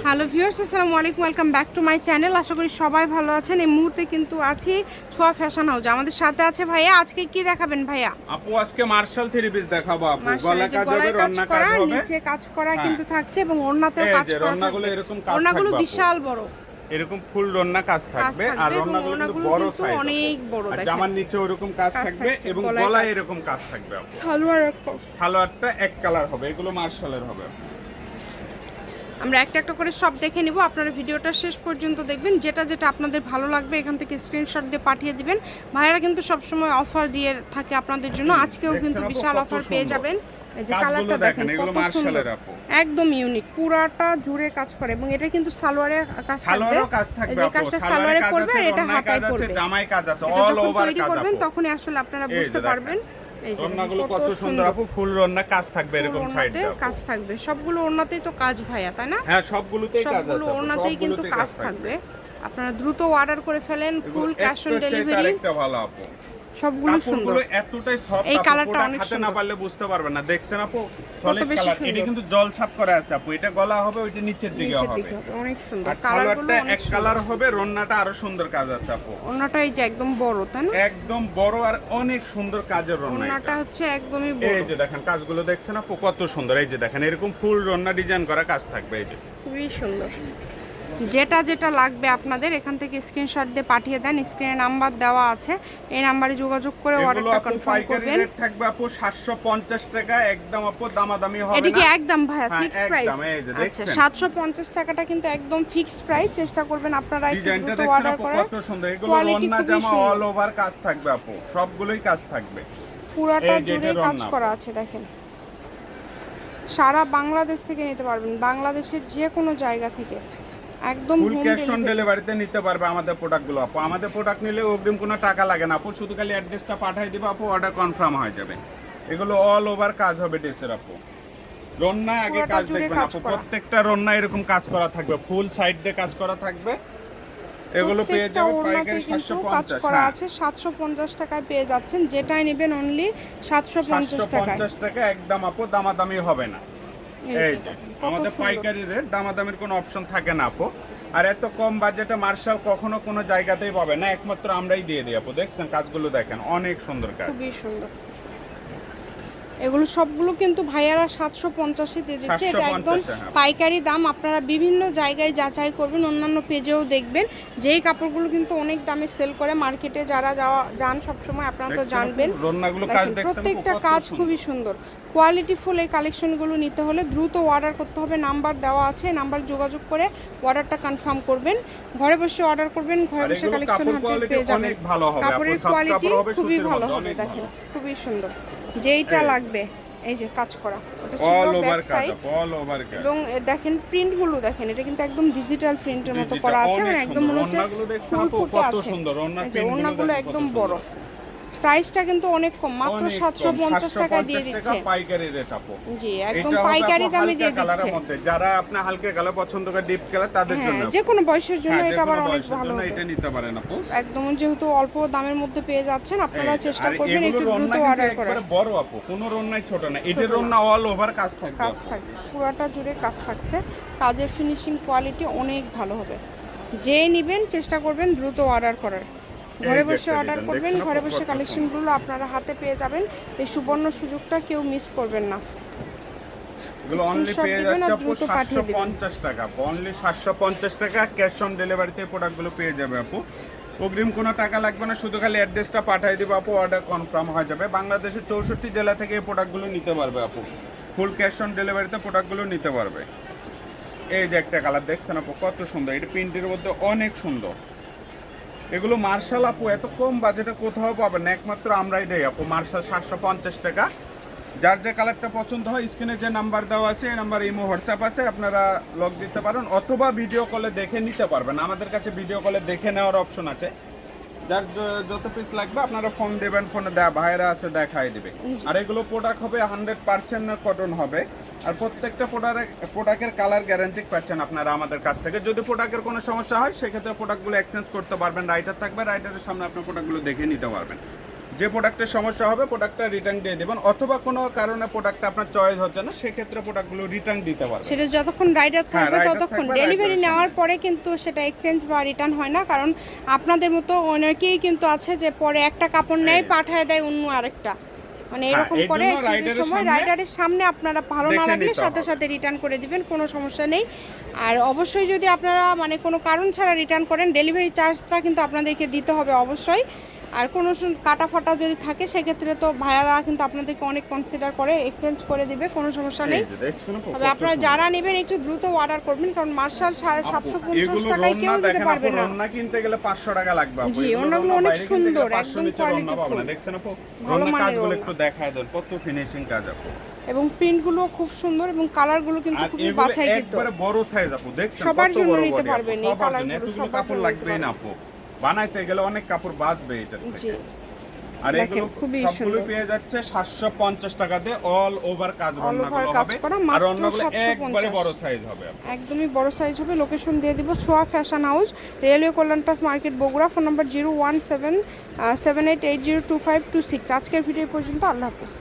Hello viewers, আসসালামু আলাইকুম, welcome back to my channel. আশা করি সবাই ভালো আছেন। এই মুহূর্তে কিন্তু আছি ছোঁয়া ফ্যাশন হাউস। আমাদের সাথে আছে ভাইয়া। আজকে কি দেখাবেন ভাইয়া? আপু আজকে মার্শাল থ্রি পিস দেখাবো আপু। মার্শাল গলা কাজ হবে, রন্না কাজ করা, হবে, নিচে কাজ করা হ্যাঁ। কিন্তু থাকছে এবং ওড়নাতেও এই কাজ যে করা রন্নাগুলো থাকবে। এরকম কাজ ওড়নাগুলো থাকবে আপু। বিশাল বড়, এরকম ফুল রন্না কাজ থাকবে আর এবং রন্নাগুলো কিন্তু ওড়নাগুলো বড় কিন্তু সাইজ অনেক বড়। আর দেখেন জামার নিচে ওরকম কাজ থাকবে থাকছে, এবং গলায় গলায় কাজ। এরকম কাজ থাকবে আপু। সালোয়ার সালোয়ারটা এক কালার হবে, এগুলো মার্শালের হবে। আমরা একটা একটা করে সব দেখে নিব। আপনারা ভিডিওটা শেষ পর্যন্ত দেখবেন। যেটা যেটা আপনাদের ভালো লাগবে এখান থেকে স্ক্রিনশট দিয়ে পাঠিয়ে দিবেন। ভাইয়ারা কিন্তু সবসময় অফার দিয়ে থাকে আপনাদের জন্য। আজকেও কিন্তু বিশাল অফার পেয়ে যাবেন। এই যে কালারটা দেখেন এগুলো কত সুন্দর, মার্শালের আপু। একদম ইউনিক, পুরাটা জুড়ে কাজ করে এবং এটা কিন্তু সালোয়ারে কাজ থাকবে। সালোয়ারও কাজ থাকবে এই যে আপু। কাজটা সালোয়ারে করবে আর এটা হাতায় আছে, করবে। জামায় কাজ আছে, এটা অল যখন ওভার তৈরি কাজ করবেন আপু। তখনই আসলে আপনারা এই যে বুঝতে দেখেন। পারবেন। এই যে রন্নাগুলো কত সুন্দর আপু, ফুল রন্না কাজ থাকবে এরকম সাইড ওড়নাতে কাজ থাকবে। সবগুলো ওড়নাতেই তো কাজ ভাইয়া, তাই না? হ্যাঁ, সবগুলোতেই কাজ আছে সবগুলো আপু, ওড়নাতেই কিন্তু সবগুলোতেই কাজ থাকবে। আপনারা দ্রুত অর্ডার করে ফেলেন, ফুল ক্যাশ অন ডেলিভারি। একটা ভালো আপু, সবগুলো সুন্দর। কাপড়গুলো এতটাই সফট এই আপু, কালারটা প্রোডাক্ট অনেক হাতে না সুন্দর। পারলে বুঝতে পারবেন না। দেখছেন আপু, কত সলিড বেশি কালার। সুন্দর। এটা কিন্তু জল ছাপ করা আছে আপু। এটা গলা হবে, ওইটা নিচের দিকে নিচের হবে। দিকে হবে, অনেক সুন্দর। আর কালারগুলো সালোয়ারটা অনেক এক কালার হবে, রন্নাটা আরো সুন্দর কাজ আছে আপু। ওড়নাটা এই যে একদম বড়, তাই না? একদম বড় আর অনেক সুন্দর কাজের রন্না। ওড়নাটা হচ্ছে একদমই বড়। এই যে দেখেন কাজগুলো দেখছেন আপু, কত সুন্দর। এই যে দেখেন এরকম ফুল রন্না ডিজাইন করা কাজ থাকবে। এই যে খুবই সুন্দর। যেটা যেটা লাগবে আপনাদের এখান থেকে স্ক্রিনশট দিয়ে পাঠিয়ে দেন। স্ক্রিনে নাম্বার দেওয়া আছে, এই নাম্বারে যোগাযোগ করে এগুলো অর্ডারটা আপু কনফার্ম পাইকারি করবেন। রেট থাকবে আপু 750 টাকা, একদম আপু দামাদামি হবে না। এটা কি একদম ভাইয়া হ্যাঁ, ফিক্সড প্রাইস? একদম। এই যে আচ্ছা, দেখছেন 750 টাকাটা কিন্তু একদম ফিক্সড প্রাইস। চেষ্টা করবেন আপনারা একটু ডিজাইনটা দ্রুত দেখছেন অর্ডার আপু, করার। কত সুন্দর। এগুলো কোয়ালিটি রন্না খুবই জামা সুন্দর। অল ওভার কাজ থাকবে আপু, সবগুলোই কাজ থাকবে। পুরাটা এই যে জুড়ে এটা কাজ রন্না করা আছে দেখেন। সারা বাংলাদেশ থেকে নিতে পারবেন, বাংলাদেশের যে কোনো জায়গা থেকে একদম ফুল হোম ক্যাশ অন ডেলিভারি। ডেলিভারিতে নিতে পারবে আমাদের প্রোডাক্টগুলো আপু। আমাদের প্রোডাক্ট নিলে অগ্রিম কোনো টাকা লাগে না আপু, শুধু খালি অ্যাড্রেসটা পাঠিয়ে দিবে আপু, অর্ডার কনফার্ম হয়ে যাবে। এগুলো অল ওভার কাজ হবে ড্রেসের আপু। রন্না আগে পুরোটা কাজ জুড়ে দেখবেন কাজ আপু, করা। প্রত্যেকটা রন্না এরকম কাজ করা থাকবে, ফুল সাইড দিয়ে কাজ করা থাকবে। এগুলো পেয়ে প্রত্যেকটা যাবে ওড়নাতে পাইকারি কিন্তু কাজ 750। করা হ্যাঁ, আছে। 750 টাকায় পেয়ে যাচ্ছেন। যেটাই নেবেন অনলি 750 টাকায়। 750 টাকা, একদম আপু দামাদামি হবে না। এই যে দেখেন, কত আমাদের সুন্দর। পাইকারি রেট, দামাদামির কোনো অপশন থাকে না আপু। আর এত কম বাজেটে মার্শাল কখনো কোনো জায়গাতেই পাবে না, একমাত্র আমরাই দিয়ে দিই আপু। দেখছেন কাজগুলো দেখেন, অনেক সুন্দর কাজ। খুবই সুন্দর। এগুলো সবগুলো কিন্তু ভাইয়ারা 750 দিয়ে দিচ্ছে। এটা একদম 750 হ্যাঁ। পাইকারি দাম। আপনারা বিভিন্ন জায়গায় যাচাই করবেন, অন্যান্য পেজেও দেখবেন। যেই কাপড়গুলো কিন্তু অনেক দামে সেল করে মার্কেটে, যারা যান সবসময় আপনারা তো দেখছেন জানবেন। আপু, রন্নাগুলো কাজ দেখেন, দেখছেন আপু, প্রত্যেকটা কত কাজ সুন্দর। খুবই সুন্দর। কোয়ালিটিফুল এই কালেকশনগুলো নিতে হলে দ্রুত অর্ডার করতে হবে। নাম্বার দেওয়া আছে, নাম্বার যোগাযোগ করে অর্ডারটা কনফার্ম করবেন। ঘরে বসে অর্ডার করবেন, ঘরে আর বসে এগুলো কালেকশন কাপড় হাতে কোয়ালিটি পেয়ে যাবেন। অনেক ভালো হবে আপু, কাপড়ের সব কোয়ালিটি কাপড় হবে খুবই সুতির ভালো মধ্যে, হবে। অনেক দেখেন ভালো। খুবই সুন্দর। যেইটা এই যে। লাগবে এই যে কাজ করা, ওটা অল ছিল ওভার ব্যাক কাজ সাইড। আপু, অল ওভার কাজ। এবং দেখেন প্রিন্টগুলো দেখেন, এটা কিন্তু একদম ডিজিটাল প্রিন্টের মতো Digital, করা আছে, অনেক মানে একদম সুন্দর। মনে হচ্ছে ওড়নাগুলো দেখছেন ফুল আপু, ফুটে কত আছে। সুন্দর। ওড়নার এই যে প্রিন্টগুলো ওড়নাগুলো দেখেন কত একদম সুন্দর। বড়। প্রাইসটা কিন্তু অনেক কম, মাত্র অনেক কম, 750 টাকায় দিয়ে 750 দিচ্ছে। টাকা পাইকারি রেট আপু। জি, একদম এটা হবে পাইকারি আপু দামে হালকা দিয়ে কালারের দিচ্ছে। মধ্যে, যারা আপনি হালকা কালার পছন্দ করে, ডিপ কালার, তাদের হ্যাঁ, জন্য যে কোনো বয়সের জন্য হ্যাঁ, এটা যে আবার কোনো অনেক বয়সের ভালো জন্য হবে। এটা নিতে পারেন আপু। একদম যেহেতু অল্প দামের মধ্যে পেয়ে যাচ্ছেন, আপনারা এই যে, চেষ্টা আর করবেন এগুলো একটু দ্রুত রন্না কিন্তু অর্ডার করার। একবারে বড় আপু, কোনো রন্নাই ছোট না। এটার রন্না অল ওভার কাজ থাকবে কাজ আপু। থাকবে, পুরাটা জুড়ে কাজ থাকছে। কাজের ফিনিশিং কোয়ালিটি অনেক ভালো হবে। যে নেবেন চেষ্টা করবেন দ্রুত অর্ডার করার। ঘরে এই যে বসে একটা অর্ডার design, করবেন, দেখছেন ঘরে আপু, বসে কত কালেকশনগুলো আপনারা হাতে পেয়ে যাবেন। এই সুবর্ণ সুযোগটা কেউ মিস করবেন না। এগুলো অনলি স্ক্রিনশট পেয়ে দিবেন যাচ্ছে আর আপু দ্রুত পাঠিয়ে দিবেন। 750 টাকা, অনলি 750 টাকা ক্যাশ অন ডেলিভারিতে প্রোডাক্টগুলো পেয়ে যাবে আপু। অগ্রিম কোনো টাকা লাগবে না, শুধু খালি অ্যাড্রেসটা পাঠিয়ে দিবে আপু, অর্ডার কনফার্ম হয়ে যাবে। বাংলাদেশের 64 জেলা থেকে এই প্রোডাক্টগুলো নিতে পারবে আপু। ফুল ক্যাশ অন ডেলিভারিতে প্রোডাক্টগুলো নিতে পারবে। এই যে একটা কালার দেখছেন আপু, কত সুন্দর। এটা প্রিন্টের মধ্যে অনেক সুন্দর। এগুলো মার্শাল আপু এত কম বাজেটে কোথাও পাবেন না, একমাত্র আমরাই দেই আপু। মার্শাল 750 টাকা। যার যে কালারটা পছন্দ হয়, স্ক্রিনে যে নাম্বার দেওয়া আছে, এই নাম্বার ইমো হোয়াটসঅ্যাপ আছে, আপনারা লক দিতে পারেন অথবা ভিডিও কলে দেখে নিতে পারবেন। আমাদের কাছে ভিডিও কলে দেখে নেওয়ার অপশন আছে। যার যত পিস লাগবে আপনারা ফোন দেবেন, ফোনে দেওয়া ভাইরা আছে দেখাই দিবে। আর এগুলো প্রোডাক্ট হবে 100% কটন হবে। আর প্রত্যেকটা প্রোডাক্টের কালার গ্যারান্টি পাচ্ছেন আপনারা আমাদের কাছ থেকে। যদি প্রোডাক্টের কোনো সমস্যা হয় সেক্ষেত্রে প্রোডাক্টগুলো এক্সচেঞ্জ করতে পারবেন। রাইটার থাকবে, রাইটারের সামনে আপনার প্রোডাক্টগুলো দেখে নিতে পারবেন। যে প্রোডাক্টের সমস্যা হবে প্রোডাক্টটা রিটার্ন দিয়ে দেবেন, অথবা কোনো কারণে প্রোডাক্টটা আপনার চয়েস হচ্ছে না, সেক্ষেত্রে প্রোডাক্টগুলো রিটার্ন দিতে পারবেন। সেটা যতক্ষণ রাইডার থাকবে rider ততক্ষণ, থাকবে, ডেলিভারি rider নেওয়ার পরে কিন্তু সেটা এক্সচেঞ্জ বা রিটার্ন হয় না, কারণ আপনাদের মতো অনেকেই কিন্তু আছে যে পরে একটা কাপড় নেয় পাঠায় দেয় অন্য আরেকটা, মানে এরকম এই করে জন্য এক্সচেঞ্জের rider-এর সময় সামনে রাইডারের সামনে আপনারা ভালো না দেখে লাগলে নিতে সাথে হবে। সাথে রিটার্ন করে দিবেন, কোনো সমস্যা নেই। আর অবশ্যই যদি আপনারা মানে কোনো কারণ ছাড়া রিটার্ন করেন, ডেলিভারি চার্জটা কিন্তু আপনাদেরকে দিতে হবে অবশ্যই। আর কোনো কাটা ফাটা যদি থাকে সেক্ষেত্রে তো ভাইয়ারা কিন্তু আপনাদেরকে অনেক কনসিডার করে এক্সচেঞ্জ করে দিবে, কোনো সমস্যা নেই। এই যে দেখছেন আপু, তবে কত আপনারা সুন্দর। যারা নেবেন একটু দ্রুত অর্ডার করবেন, কারণ মার্শাল 750 এগুলো টাকায় কেউ রন্না দিতে দেখেন পারবে আপু, না। রন্না কিনতে গেলে 500 টাকা লাগবে আপু। জি, এগুলো রন্নাগুলো রন্না অনেক বাইরে কিনতে গেলে সুন্দর, 500 একদম নিচে রন্না পাবেন না। কোয়ালিটিফুল। দেখছেন আপু, ভালো রন্না মানের কাজগুলো রন্না। একটু দেখায় দেন, কত ফিনিশিং কাজ আপু। এবং প্রিন্টগুলো খুব সুন্দর এবং কালারগুলো কিন্তু আর খুবই এগুলো বাছাইকৃত। একবারে বড় সাইজ আপু, দেখছেন সবার কত জন্য বড় নিতে body পারবেন আপু, এই সবার জন্য। কালারগুলো, এতগুলো সবার কাপড় জন্য লাগবেই নিতে না আপু, বানাইতে গেলে অনেক কাপড় বাঁচবে এটা জি, থেকে। আর দেখেন, এগুলো খুবই সবগুলো সুন্দর। পেয়ে যাচ্ছে 750 টাকা দিয়ে, অল ওভার কাজ All over রন্নাগুলো কাজ হবে। করা, আর মাত্র রন্নাগুলো 750 একবারে বড় সাইজ হবে আপু। একদমই বড় সাইজ হবে। লোকেশন দিয়ে দিব ছোঁয়া ফ্যাশন হাউস, রেলওয়ে কল্যাণটাস মার্কেট, বগুড়া। Phone number 01778802526। আজকের ভিডিও পর্যন্ত, আল্লাহ হাফেজ।